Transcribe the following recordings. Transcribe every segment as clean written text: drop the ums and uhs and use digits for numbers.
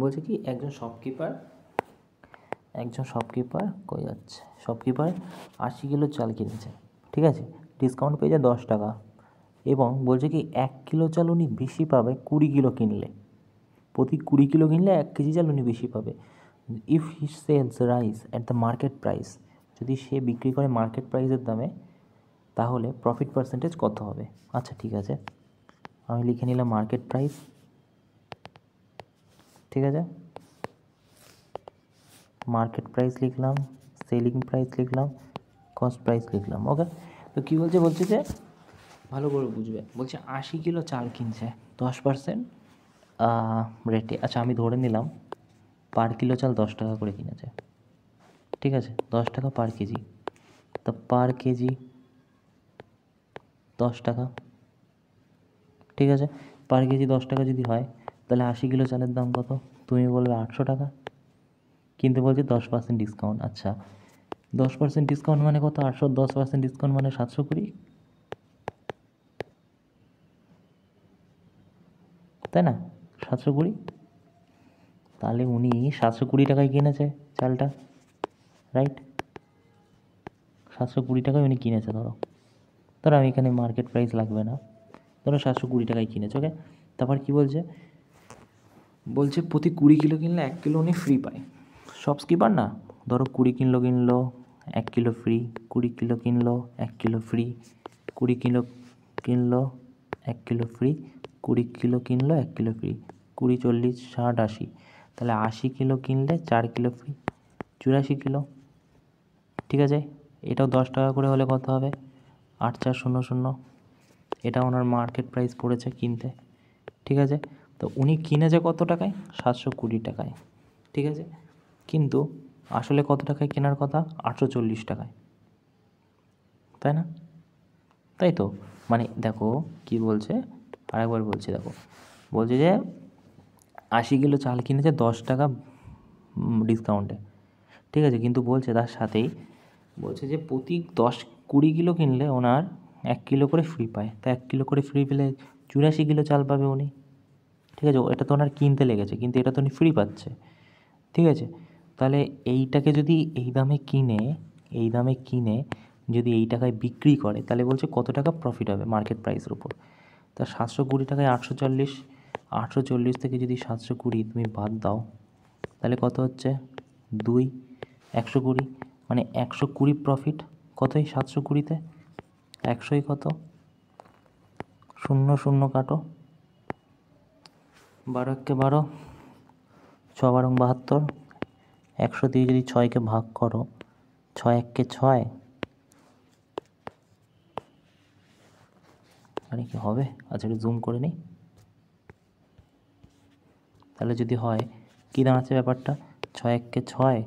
বলছে কি একজন শপকিপার কই যাচ্ছে, শপকিপার 80 কিলো চাল কিনেছে, ঠিক আছে, ডিসকাউন্ট পেয়ে যায় 10 টাকা, এবং বলছে কি 1 কিলো চাল উনি বেশি পাবে 20 কিলো কিনলে, প্রতি 20 কিলো কিনলে 1 কেজি চাল উনি বেশি পাবে। If he sells rice at the market price, যদি সে বিক্রি করে মার্কেট প্রাইসের দামে, তাহলে প্রফিট পার্সেন্টেজ কত হবে? আচ্ছা ঠিক আছে, আমি লিখে নিলাম মার্কেট প্রাইস, ঠিক আছে, মার্কেট প্রাইস লিখলাম, সেলিং প্রাইস লিখলাম, কস্ট প্রাইস লিখলাম। ওকে, তো কী বলছে যে ভালো করে বুঝবে, বলছে 80 কিলো চাল কিনছে 10% রেটে। আচ্ছা আমি ধরে নিলাম পার কিলো চাল 10 টাকা করে কিনেছে, ঠিক আছে, 10 টাকা পার কেজি, তো পার কেজি 10 টাকা, ঠিক আছে, পার কেজি 10 টাকা যদি হয়, তাহলে 80 কিলো চালের দাম কত? তুমি বলবে 800 টাকা, কিন্তু বলছে 10% ডিসকাউন্ট। আচ্ছা 10% ডিসকাউন্ট মানে কত? 800, 10% ডিসকাউন্ট মানে 720, তাই না? 720, তাহলে উনি 720 টাকায় কিনেছে চালটা, রাইট? 720 টাকায় উনি কিনেছে, ধরো আমি এখানে মার্কেট প্রাইস লাগবে না, ধরো 720 টাকায় কিনেছে। ওকে, তারপর কী বলছে প্রতি 20 কিলো কিনলে 1 কিলো উনি ফ্রি পায়। শপকিপার না, ধরো 20 কিলো কিনলো 1 কিলো ফ্রি, 20 কিলো কিনলো 1 কিলো ফ্রি, 20 কিলো কিনলো 1 কিলো ফ্রি, 20 কিলো কিনলো 1 কিলো ফ্রি, 20, 40, 60, 80, তাহলে 80 কিলো কিনলে 4 কিলো ফ্রি, 84 কিলো, ঠিক আছে। এটাও 10 টাকা করে হলে কত হবে? 8400, এটা ওনার মার্কেট প্রাইস পড়েছে কিনতে, ঠিক আছে। তো উনি কিনেছে কত টাকায়? 720 টাকায়, ঠিক আছে, কিন্তু আসলে কত টাকায় কেনার কথা? 840 টাকায়, তাই না? তাই তো, মানে দেখো কি বলছে, আরেকবার বলছি, দেখো বলছে যে 80 কিলো চাল কিনেছে 10 টাকা ডিসকাউন্টে, ঠিক আছে, কিন্তু বলছে তার সাথেই বলছে যে প্রতি 20 কিলো কিনলে ওনার 1 কিলো করে ফ্রি পায়, তা 1 কিলো করে ফ্রি পেলে 84 কিলো চাল পাবে উনি, ঠিক আছে। এটা তো ওনার কিনতে লেগেছে, কিন্তু এটা তো উনি ফ্রি পাচ্ছে, ঠিক আছে। তাহলে এইটাকে যদি এই দামে কিনে যদি এই টাকায় বিক্রি করে, তাহলে বলছে কত টাকা প্রফিট হবে মার্কেট প্রাইসের উপর। তা 720 টাকায় 840, 840 থেকে যদি 720 তুমি বাদ দাও, তাহলে কত হচ্ছে? 2, 120, মানে 120 প্রফিট। কতই 720-তে? 100ই কত? 0, 0 কাটো, 12 একে 12, 6 12 72, 100 দিয়ে যদি 6কে ভাগ করো, 6 1-কে 6, আরে কি হবে? আচ্ছা একটু জুম করে নিই, তাহলে যদি হয় কী দাঁড়াচ্ছে ব্যাপারটা? 6 1-কে 6,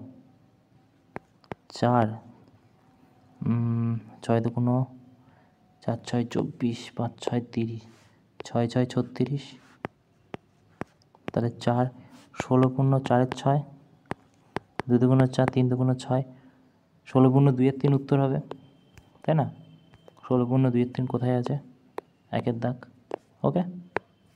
4, 6 2, 4 6 24, 5 6 30, 6 6 36, তাহলে 4, 16 পূর্ণ 4-এর 6, 2 2 4, 3 2 6, 16 পূর্ণ 2-এর 3 উত্তর হবে, তাই না? 16 পূর্ণ 2-এর 3 কোথায় আছে? 1-এর দাগ, ওকে।